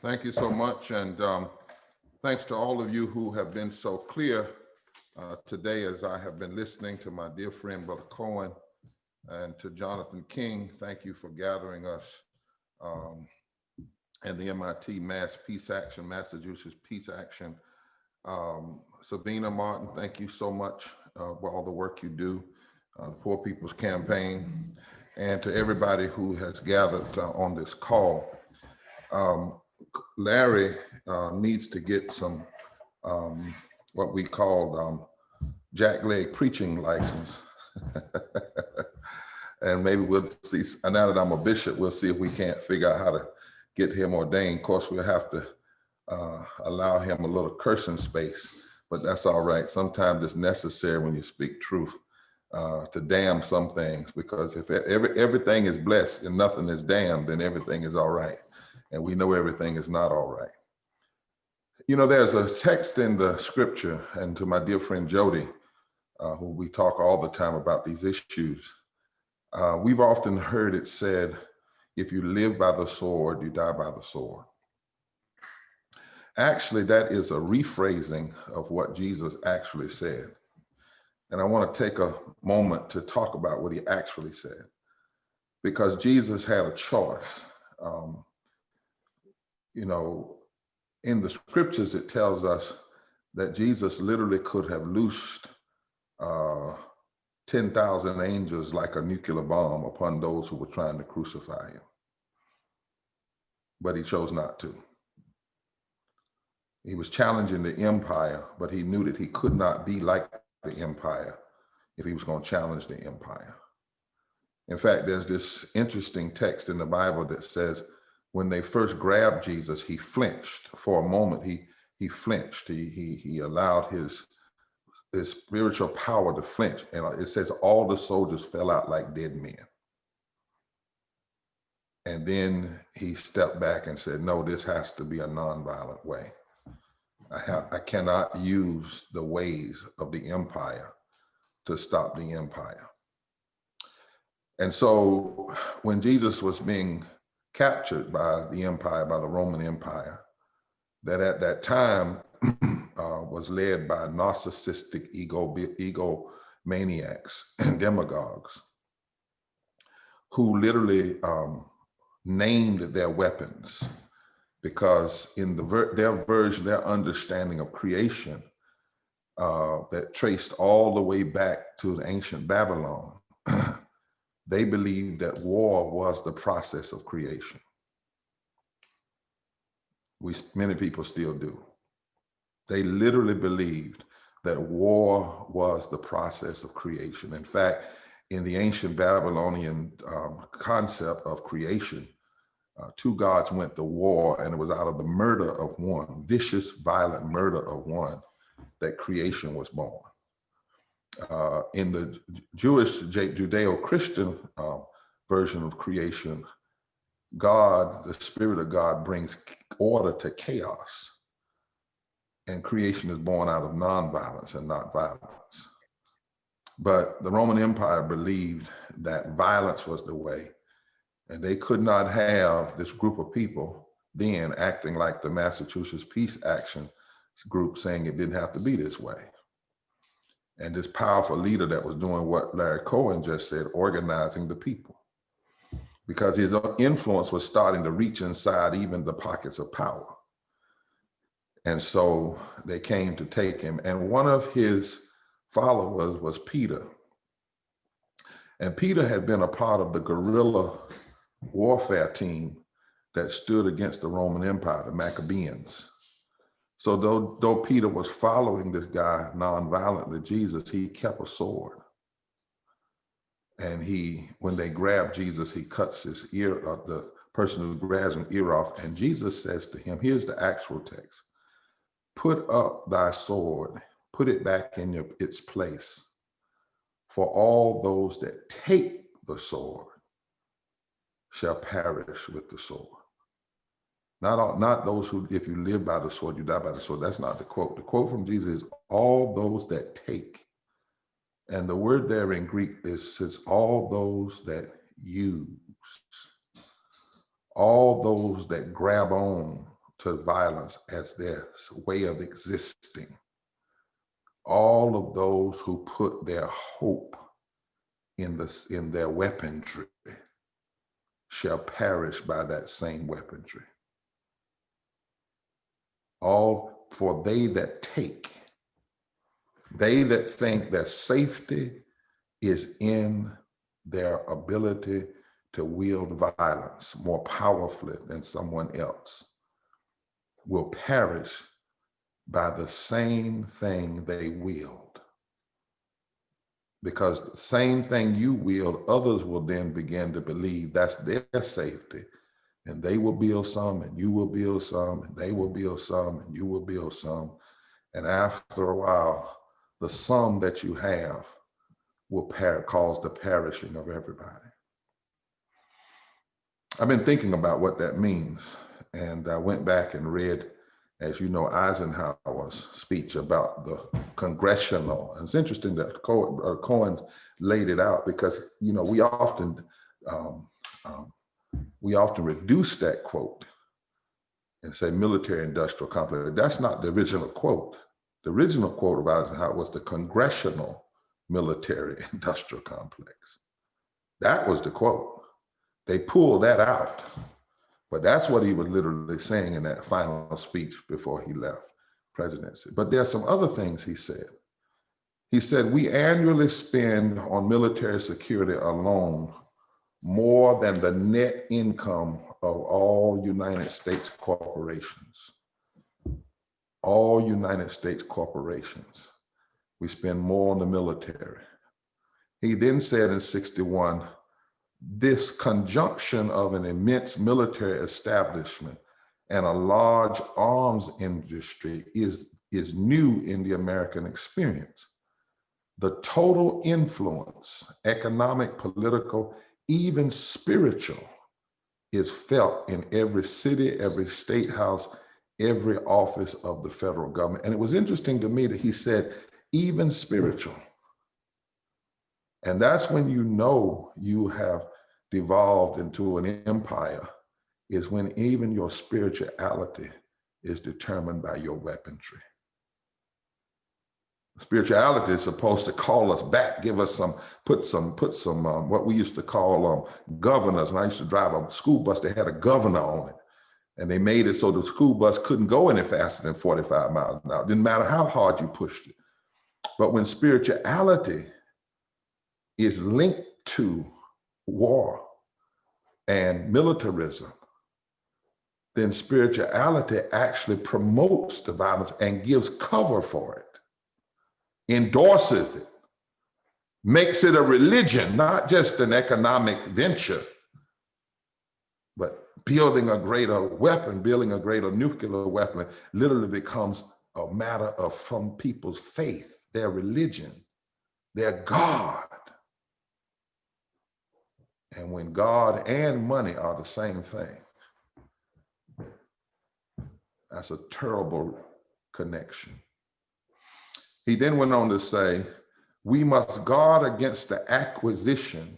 Thank you so much. And thanks to all of you who have been so clear today as I have been listening to my dear friend, Brother Cohen, and to Jonathan King. Thank you for gathering us and the MIT Mass Peace Action, Massachusetts Peace Action. Sabina Martin, thank you so much for all the work you do, the Poor People's Campaign, and to everybody who has gathered on this call. Larry needs to get some what we call jackleg preaching license. And maybe we'll see, now that I'm a bishop, we'll see if we can't figure out how to get him ordained. Of course, we'll have to allow him a little cursing space, but that's all right. Sometimes it's necessary when you speak truth to damn some things, because if everything is blessed and nothing is damned, then everything is all right. And we know everything is not all right. You know, there's a text in the scripture, and to my dear friend Jody, who we talk all the time about these issues, we've often heard it said, if you live by the sword, you die by the sword. Actually, that is a rephrasing of what Jesus actually said. And I want to take a moment to talk about what he actually said, because Jesus had a choice. You know, in the scriptures, it tells us that Jesus literally could have loosed 10,000 angels like a nuclear bomb upon those who were trying to crucify him. But he chose not to. He was challenging the empire, but he knew that he could not be like the empire if he was going to challenge the empire. In fact, there's this interesting text in the Bible that says when they first grabbed Jesus, he flinched for a moment. He flinched. He allowed his spiritual power to flinch. And it says all the soldiers fell out like dead men. And then he stepped back and said, no, this has to be a nonviolent way. I cannot use the ways of the empire to stop the empire. And so when Jesus was being captured by the empire, by the Roman Empire, that at that time was led by narcissistic egomaniacs and demagogues who literally named their weapons, because in their understanding of creation that traced all the way back to the ancient Babylon, they believed that war was the process of creation. Many people still do. They literally believed that war was the process of creation. In fact, in the ancient Babylonian concept of creation, two gods went to war, and it was out of the murder of one, vicious, violent murder of one, that creation was born. In the Jewish, Judeo-Christian version of creation, God, the Spirit of God, brings order to chaos, and creation is born out of nonviolence and not violence. But the Roman Empire believed that violence was the way, and they could not have this group of people then acting like the Massachusetts Peace Action group, saying it didn't have to be this way. And this powerful leader that was doing what Larry Cohen just said, organizing the people, because his influence was starting to reach inside even the pockets of power. And so they came to take him. And one of his followers was Peter. And Peter had been a part of the guerrilla warfare team that stood against the Roman Empire, the Maccabees. So though Peter was following this guy nonviolently, Jesus, he kept a sword. And when they grabbed Jesus, he cuts his ear, the person who grabs an ear off. And Jesus says to him, here's the actual text: put up thy sword, put it back in its place, for all those that take the sword shall perish with the sword. Not those who, if you live by the sword, you die by the sword. That's not the quote. The quote from Jesus is all those that take. And the word there in Greek says all those that use, all those that grab on to violence as their way of existing, all of those who put their hope in their weaponry shall perish by that same weaponry. All for they that take, they that think their safety is in their ability to wield violence more powerfully than someone else, will perish by the same thing they wield. Because the same thing you wield, others will then begin to believe that's their safety. And they will build some, and you will build some, and they will build some, and you will build some. And after a while, the sum that you have will cause the perishing of everybody. I've been thinking about what that means. And I went back and read, as you know, Eisenhower's speech about the congressional. And it's interesting that Cohen laid it out because, you know, we often reduce that quote and say military-industrial complex. That's not the original quote. The original quote of Eisenhower was the congressional military-industrial complex. That was the quote. They pulled that out. But that's what he was literally saying in that final speech before he left presidency. But there are some other things he said. He said, we annually spend on military security alone more than the net income of all United States corporations. All United States corporations. We spend more on the military. He then said in 61, this conjunction of an immense military establishment and a large arms industry is new in the American experience. The total influence, economic, political, even spiritual, is felt in every city, every state house, every office of the federal government. And it was interesting to me that he said, even spiritual. And that's when you know you have devolved into an empire, is when even your spirituality is determined by your weaponry. Spirituality is supposed to call us back, give us put some what we used to call governors. When I used to drive a school bus, they had a governor on it. And they made it so the school bus couldn't go any faster than 45 miles an hour. Didn't matter how hard you pushed it. But when spirituality is linked to war and militarism, then spirituality actually promotes the violence and gives cover for it, endorses it, makes it a religion, not just an economic venture, but building a greater weapon, building a greater nuclear weapon literally becomes a matter of from people's faith, their religion, their God. And when God and money are the same thing, that's a terrible connection. He then went on to say, we must guard against the acquisition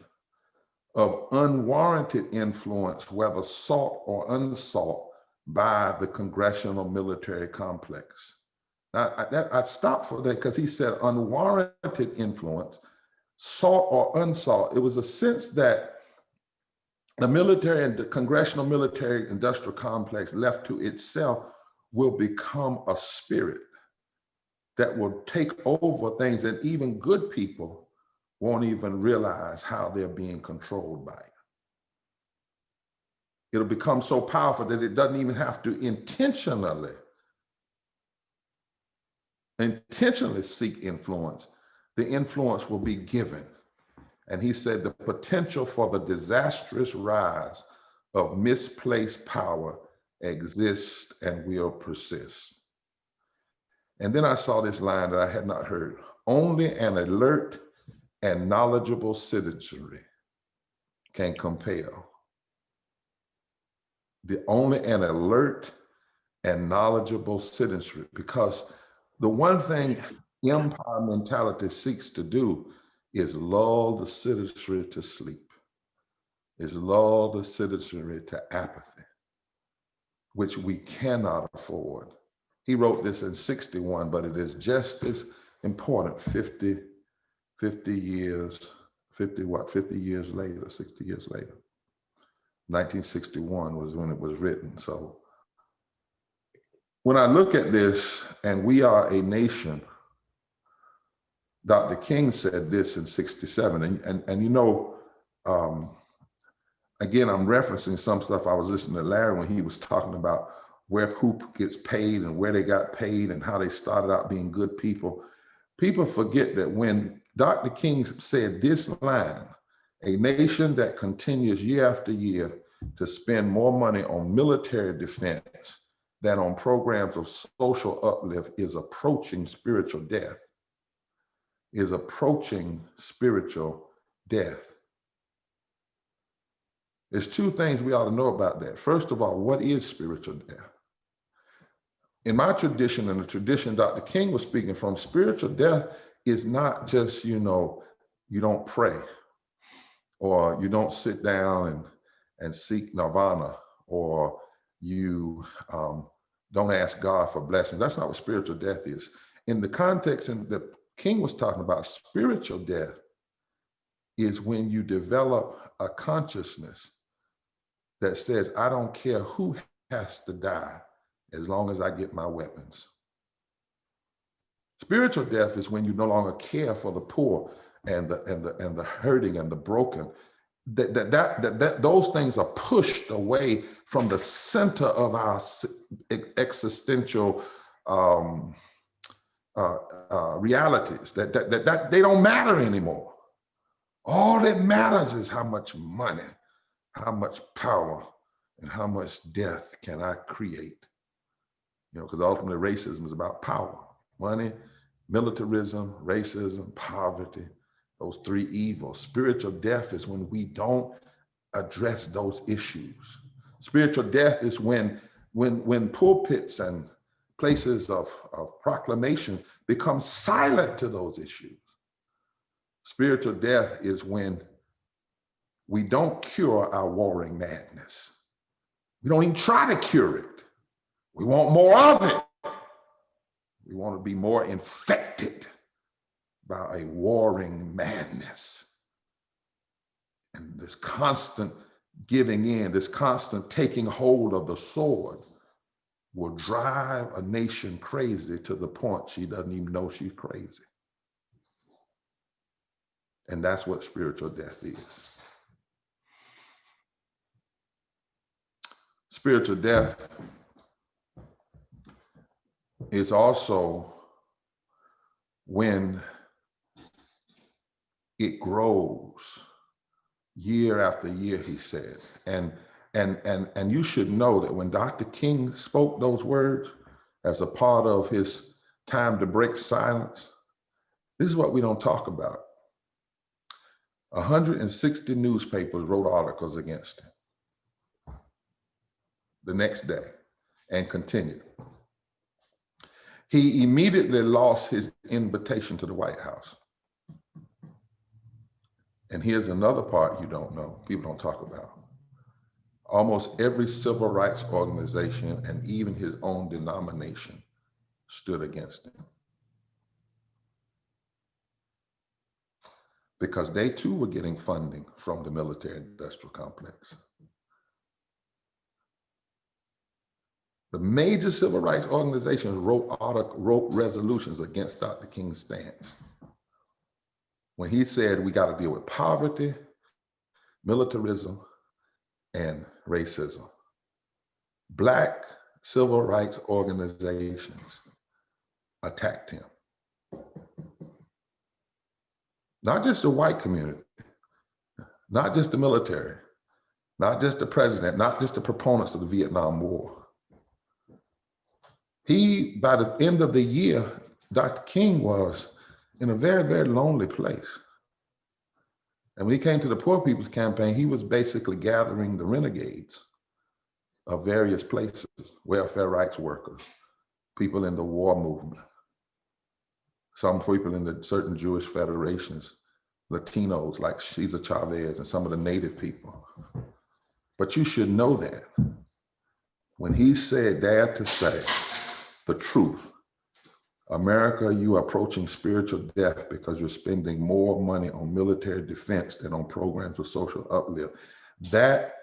of unwarranted influence, whether sought or unsought, by the congressional military complex. Now, I stopped for that because he said unwarranted influence, sought or unsought. It was a sense that the military and the congressional military industrial complex left to itself will become a spirit that will take over things, and even good people won't even realize how they're being controlled by it. It'll become so powerful that it doesn't even have to intentionally seek influence. The influence will be given. And he said the potential for the disastrous rise of misplaced power exists and will persist. And then I saw this line that I had not heard. Only an alert and knowledgeable citizenry can compel. Only an alert and knowledgeable citizenry, because the one thing empire mentality seeks to do is lull the citizenry to sleep, is lull the citizenry to apathy. which we cannot afford. He wrote this in 61, but it is just as important 50 years, 50 years later, 60 years later. 1961 was when it was written. So when I look at this, and we are a nation, Dr. King said this in 67, and you know, again, I'm referencing some stuff I was listening to Larry when he was talking about who gets paid and where they got paid and how they started out being good people. People forget that when Dr. King said this line, a nation that continues year after year to spend more money on military defense than on programs of social uplift is approaching spiritual death, is approaching spiritual death. There's two things we ought to know about that. First of all, what is spiritual death? In my tradition and the tradition Dr. King was speaking from, spiritual death is not just, you know, you don't pray or you don't sit down and seek nirvana or you don't ask God for blessings. That's not what spiritual death is. In the context that King was talking about, spiritual death is when you develop a consciousness that says, I don't care who has to die as long as I get my weapons. Spiritual death is when you no longer care for the poor and the hurting and the broken. Those things are pushed away from the center of our existential realities. That they don't matter anymore. All that matters is how much money, how much power, and how much death can I create. You know, because ultimately racism is about power, money, militarism, racism, poverty, those three evils. Spiritual death is when we don't address those issues. Spiritual death is when pulpits and places of proclamation become silent to those issues. Spiritual death is when we don't cure our warring madness. We don't even try to cure it. We want more of it. We want to be more infected by a warring madness. And this constant giving in, this constant taking hold of the sword will drive a nation crazy to the point she doesn't even know she's crazy. And that's what spiritual death is. Spiritual death is also when it grows year after year, he said. And you should know that when Dr. King spoke those words as a part of his time to break silence, this is what we don't talk about. 160 newspapers wrote articles against him the next day and continued. He immediately lost his invitation to the White House. And here's another part you don't know, people don't talk about. Almost every civil rights organization and even his own denomination stood against him. Because they too were getting funding from the military-industrial complex. The major civil rights organizations wrote resolutions against Dr. King's stance. When he said we got to deal with poverty, militarism, and racism. Black civil rights organizations attacked him. Not just the white community, not just the military, not just the president, not just the proponents of the Vietnam War. By the end of the year, Dr. King was in a very, very lonely place. And when he came to the Poor People's Campaign, he was basically gathering the renegades of various places, welfare rights workers, people in the war movement, some people in the certain Jewish federations, Latinos like Cesar Chavez and some of the native people. But you should know that when he said, dared to say the truth, America, you are approaching spiritual death because you're spending more money on military defense than on programs of social uplift. That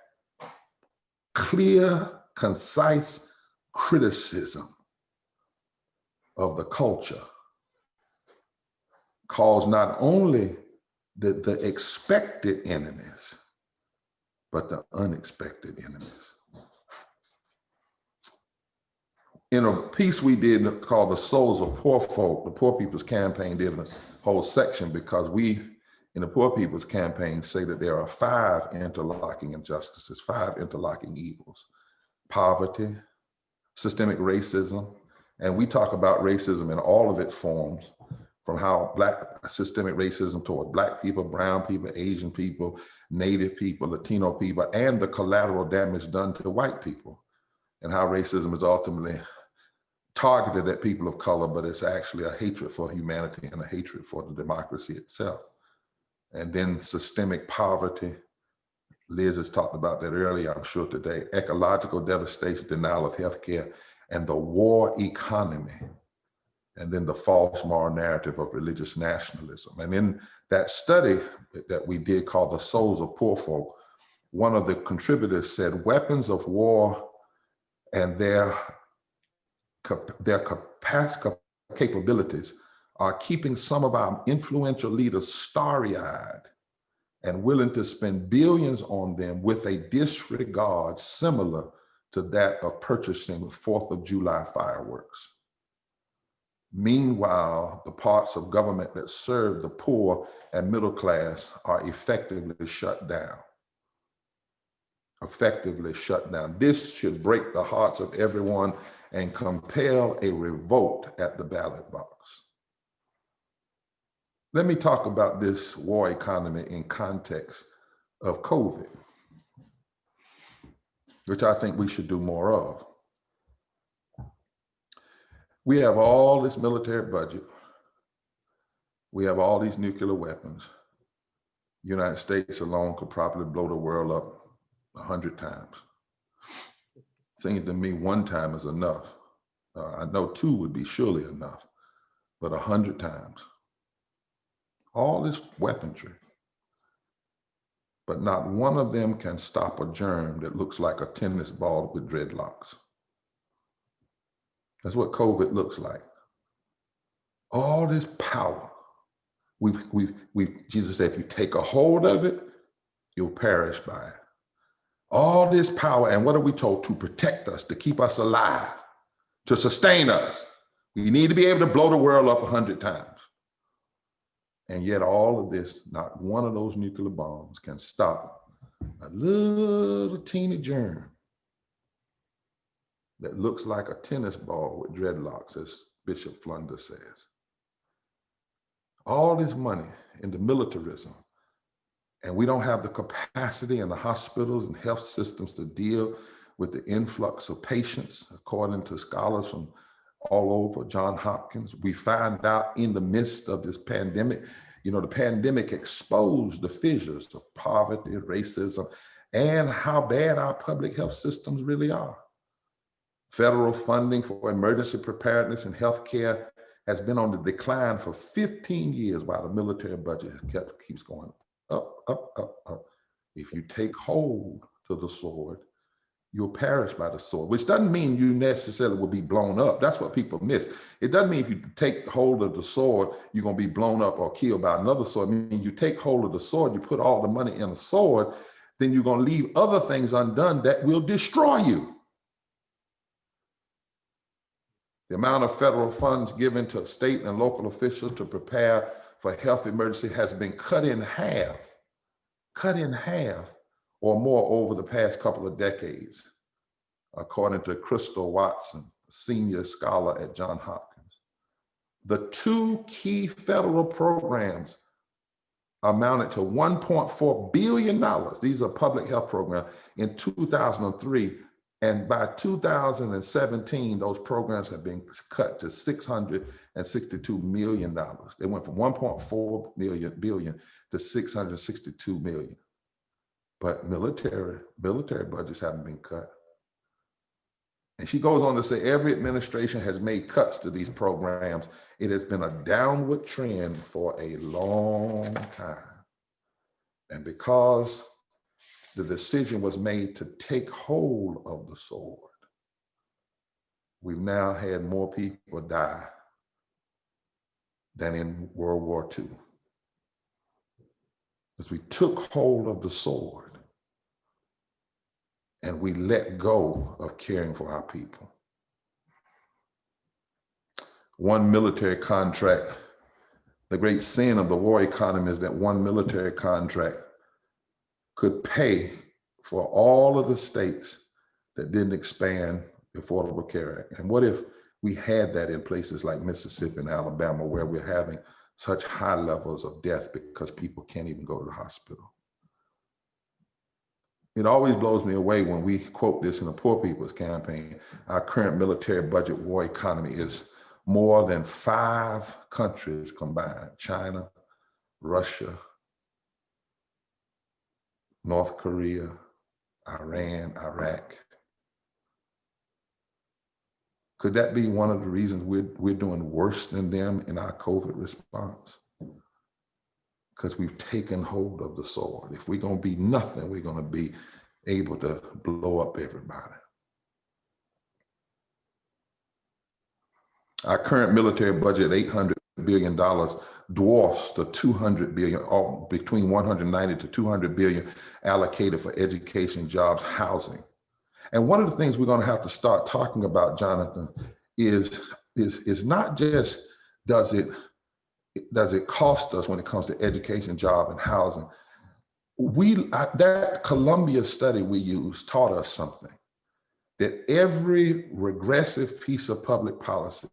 clear, concise criticism of the culture caused not only the expected enemies, but the unexpected enemies. In a piece we did called The Souls of Poor Folk, the Poor People's Campaign did a whole section because we, in the Poor People's Campaign, say that there are 5 interlocking injustices, 5 interlocking evils: poverty, systemic racism, and we talk about racism in all of its forms, from how systemic racism toward Black people, brown people, Asian people, Native people, Latino people, and the collateral damage done to white people, and how racism is ultimately targeted at people of color, but it's actually a hatred for humanity and a hatred for the democracy itself. And then systemic poverty. Liz has talked about that earlier, I'm sure today. Ecological devastation, denial of healthcare, and the war economy. And then the false moral narrative of religious nationalism. And in that study that we did called The Souls of Poor Folk, one of the contributors said weapons of war and their capabilities are keeping some of our influential leaders starry-eyed and willing to spend billions on them with a disregard similar to that of purchasing 4th of July fireworks. Meanwhile, the parts of government that serve the poor and middle class are effectively shut down. Effectively shut down. This should break the hearts of everyone and compel a revolt at the ballot box. Let me talk about this war economy in context of COVID, which I think we should do more of. We have all this military budget. We have all these nuclear weapons. The United States alone could probably blow the world up 100 times. Seems to me 1 time is enough. I know 2 would be surely enough, but 100 times. All this weaponry, but not one of them can stop a germ that looks like a tennis ball with dreadlocks. That's what COVID looks like. All this power. Jesus said, if you take a hold of it, you'll perish by it. All this power, and what are we told? To protect us, to keep us alive, to sustain us. We need to be able to blow the world up 100 times. And yet all of this, not one of those nuclear bombs can stop a little teeny germ that looks like a tennis ball with dreadlocks, as Bishop Flunder says. All this money into militarism, and we don't have the capacity in the hospitals and health systems to deal with the influx of patients, according to scholars from all over, Johns Hopkins. We find out in the midst of this pandemic, the pandemic exposed the fissures of poverty, racism, and how bad our public health systems really are. Federal funding for emergency preparedness and healthcare has been on the decline for 15 years while the military budget keeps going up, up, up, up. If you take hold to the sword, you'll perish by the sword, which doesn't mean you necessarily will be blown up. That's what people miss. It doesn't mean if you take hold of the sword, you're going to be blown up or killed by another sword. I mean, you take hold of the sword, you put all the money in a sword, then you're going to leave other things undone that will destroy you. The amount of federal funds given to state and local officials to prepare for health emergency has been cut in half or more over the past couple of decades, according to Crystal Watson, a senior scholar at Johns Hopkins. The 2 key federal programs amounted to $1.4 billion. These are public health programs in 2003. And by 2017, those programs have been cut to $662 million. They went from 1.4 billion to 662 million. But military budgets haven't been cut. And she goes on to say, every administration has made cuts to these programs. It has been a downward trend for a long time. And because the decision was made to take hold of the sword, we've now had more people die than in World War II. Because we took hold of the sword and we let go of caring for our people. One military contract, the great sin of the war economy is that one military contract could pay for all of the states that didn't expand the Affordable Care Act. And what if we had that in places like Mississippi and Alabama, where we're having such high levels of death because people can't even go to the hospital? It always blows me away when we quote this in the Poor People's Campaign. Our current military budget war economy is more than 5 countries combined: China, Russia, North Korea, Iran, Iraq. Could that be one of the reasons we're doing worse than them in our COVID response? Because we've taken hold of the sword. If we're going to be nothing, we're going to be able to blow up everybody. Our current military budget, $800 billion, dwarfs the $200 billion, or between 190 to 200 billion allocated for education, jobs, housing. And one of the things we're going to have to start talking about, Jonathan, is not just does it cost us when it comes to education, job, and housing. That Columbia study we used taught us something, that every regressive piece of public policy,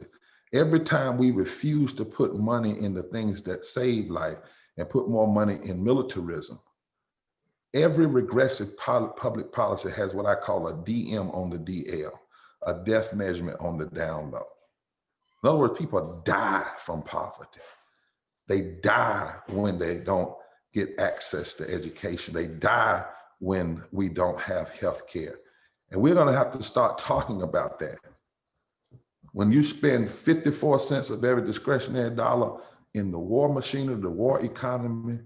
every time we refuse to put money in the things that save life and put more money in militarism, every regressive public policy has what I call a DM on the DL, a death measurement on the down low. In other words, people die from poverty. They die when they don't get access to education. They die when we don't have health care. And we're going to have to start talking about that. When you spend 54 cents of every discretionary dollar in the war machine of the war economy,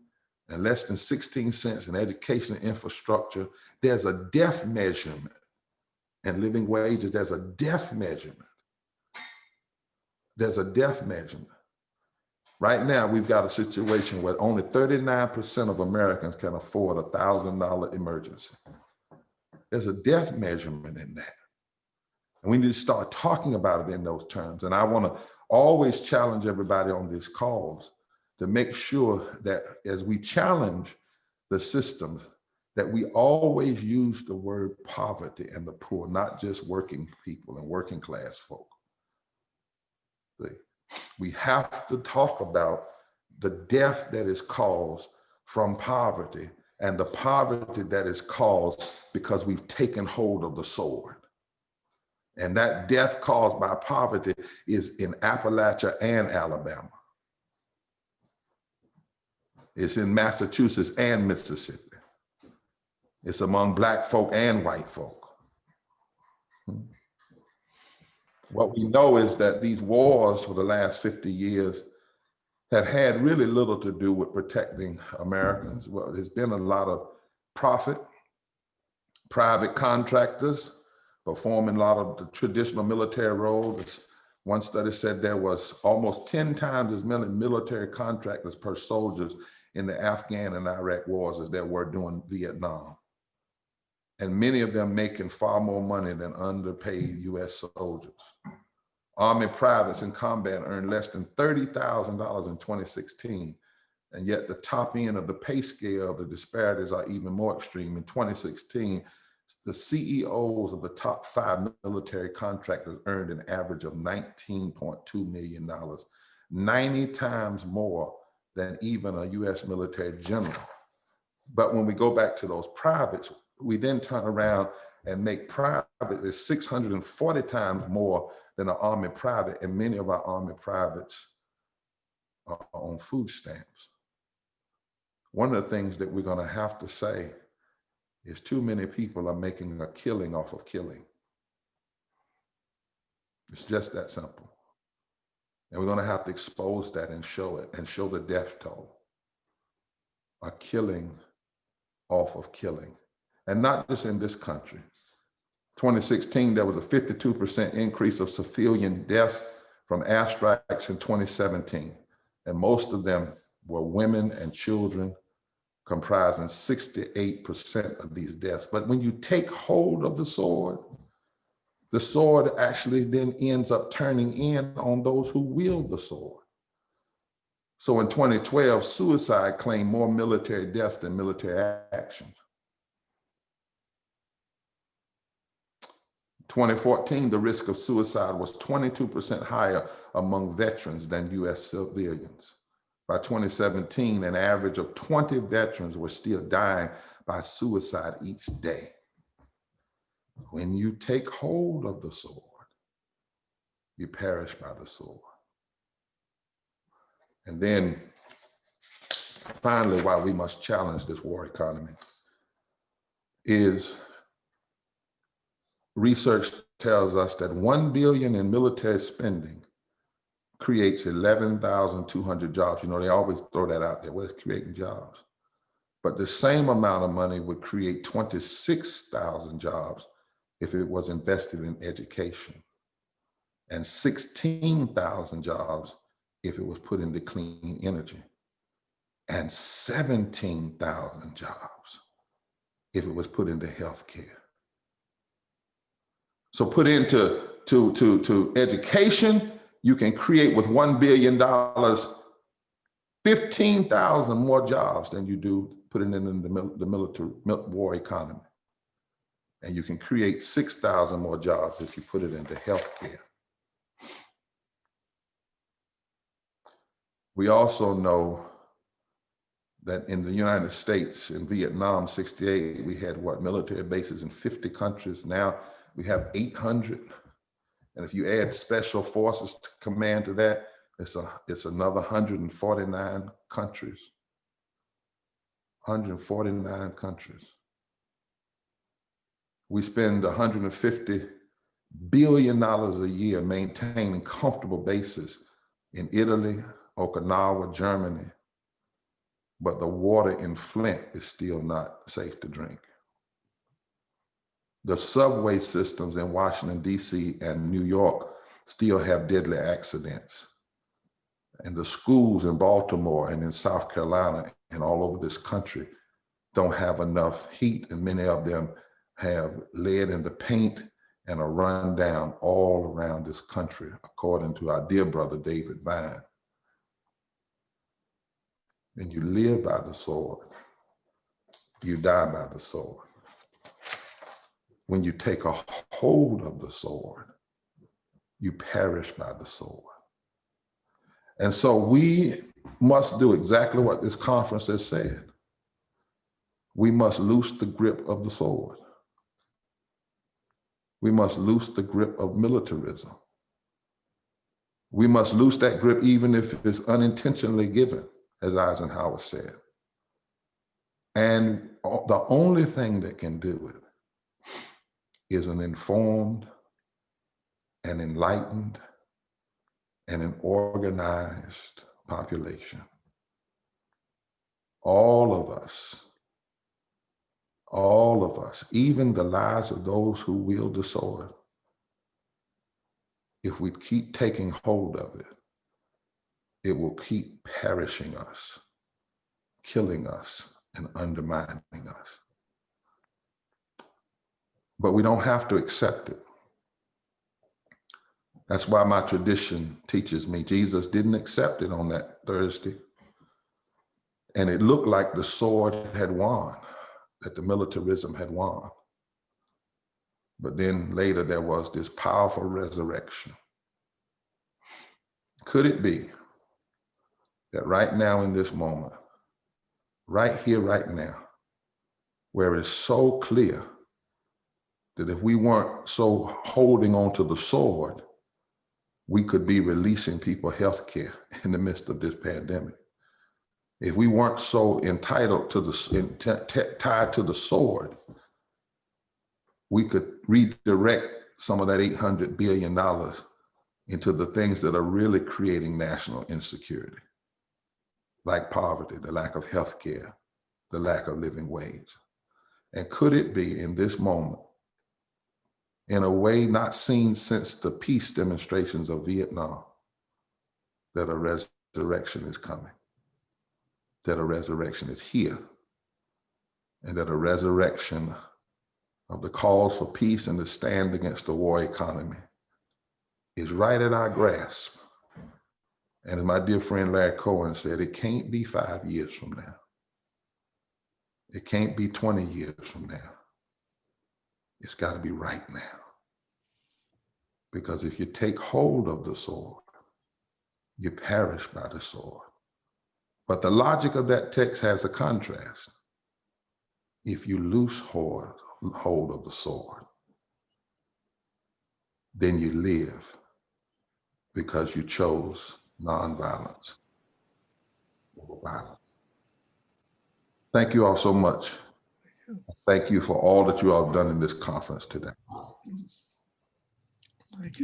and less than 16 cents in education and infrastructure, there's a death measurement. And living wages, there's a death measurement. There's a death measurement. Right now, we've got a situation where only 39% of Americans can afford a $1,000 emergency. There's a death measurement in that. And we need to start talking about it in those terms. And I want to always challenge everybody on these calls to make sure that as we challenge the systems, that we always use the word poverty and the poor, not just working people and working class folk. We have to talk about the death that is caused from poverty and the poverty that is caused because we've taken hold of the sword. And that death caused by poverty is in Appalachia and Alabama. It's in Massachusetts and Mississippi. It's among Black folk and white folk. What we know is that these wars for the last 50 years have had really little to do with protecting Americans. Well, there's been a lot of profit, private contractors performing a lot of the traditional military roles. One study said there was almost 10 times as many military contractors per soldiers in the Afghan and Iraq wars as there were during Vietnam. And many of them making far more money than underpaid US soldiers. Army privates in combat earned less than $30,000 in 2016. And yet the top end of the pay scale, the disparities are even more extreme. In 2016, the CEOs of the top 5 military contractors earned an average of $19.2 million, 90 times more than even a US military general. But when we go back to those privates, we then turn around and make private is 640 times more than an Army private, and many of our Army privates are on food stamps. One of the things that we're going to have to say is too many people are making a killing off of killing. It's just that simple. And we're going to have to expose that and show it and show the death toll. A killing off of killing. And not just in this country. 2016, there was a 52% increase of civilian deaths from airstrikes in 2017. And most of them were women and children, comprising 68% of these deaths. But when you take hold of the sword actually then ends up turning in on those who wield the sword. So in 2012, suicide claimed more military deaths than military actions. 2014, the risk of suicide was 22% higher among veterans than US civilians. By 2017, an average of 20 veterans were still dying by suicide each day. When you take hold of the sword, you perish by the sword. And then finally, why we must challenge this war economy is research tells us that $1 billion in military spending creates 11,200 jobs. You know, they always throw that out there. Well, it's creating jobs. But the same amount of money would create 26,000 jobs if it was invested in education, and 16,000 jobs if it was put into clean energy, and 17,000 jobs if it was put into healthcare. So put into to education, you can create with $1 billion 15,000 more jobs than you do putting it in the military war economy. And you can create 6,000 more jobs if you put it into healthcare. We also know that in the United States, in Vietnam, 68, we had military bases in 50 countries. Now we have 800. And if you add special forces to command to that, it's another 149 countries. 149 countries. We spend $150 billion a year maintaining comfortable bases in Italy, Okinawa, Germany, but the water in Flint is still not safe to drink. The subway systems in Washington, D.C. and New York still have deadly accidents. And the schools in Baltimore and in South Carolina and all over this country don't have enough heat, and many of them have lead in the paint and are run down all around this country, according to our dear brother, David Vine. When you live by the sword, you die by the sword. When you take a hold of the sword, you perish by the sword. And so we must do exactly what this conference has said. We must loose the grip of the sword. We must loose the grip of militarism. We must loose that grip even if it's unintentionally given, as Eisenhower said. And the only thing that can do it is an informed and enlightened and an organized population. All of us, even the lives of those who wield the sword, if we keep taking hold of it, it will keep perishing us, killing us, and undermining us. But we don't have to accept it. That's why my tradition teaches me Jesus didn't accept it on that Thursday. And it looked like the sword had won, that the militarism had won. But then later there was this powerful resurrection. Could it be that right now in this moment, right here, right now, where it's so clear that if we weren't so holding on to the sword, we could be releasing people health care in the midst of this pandemic. If we weren't so entitled to tied to the sword, we could redirect some of that $800 billion into the things that are really creating national insecurity, like poverty, the lack of health care, the lack of living wage. And could it be in this moment, in a way not seen since the peace demonstrations of Vietnam, that a resurrection is coming, that a resurrection is here, and that a resurrection of the calls for peace and the stand against the war economy is right at our grasp. And as my dear friend Larry Cohen said, it can't be 5 years from now. It can't be 20 years from now. It's got to be right now. Because if you take hold of the sword, you perish by the sword. But the logic of that text has a contrast. If you loose hold of the sword, then you live because you chose nonviolence over violence. Thank you all so much. Thank you for all that you all have done in this conference today. Thank you.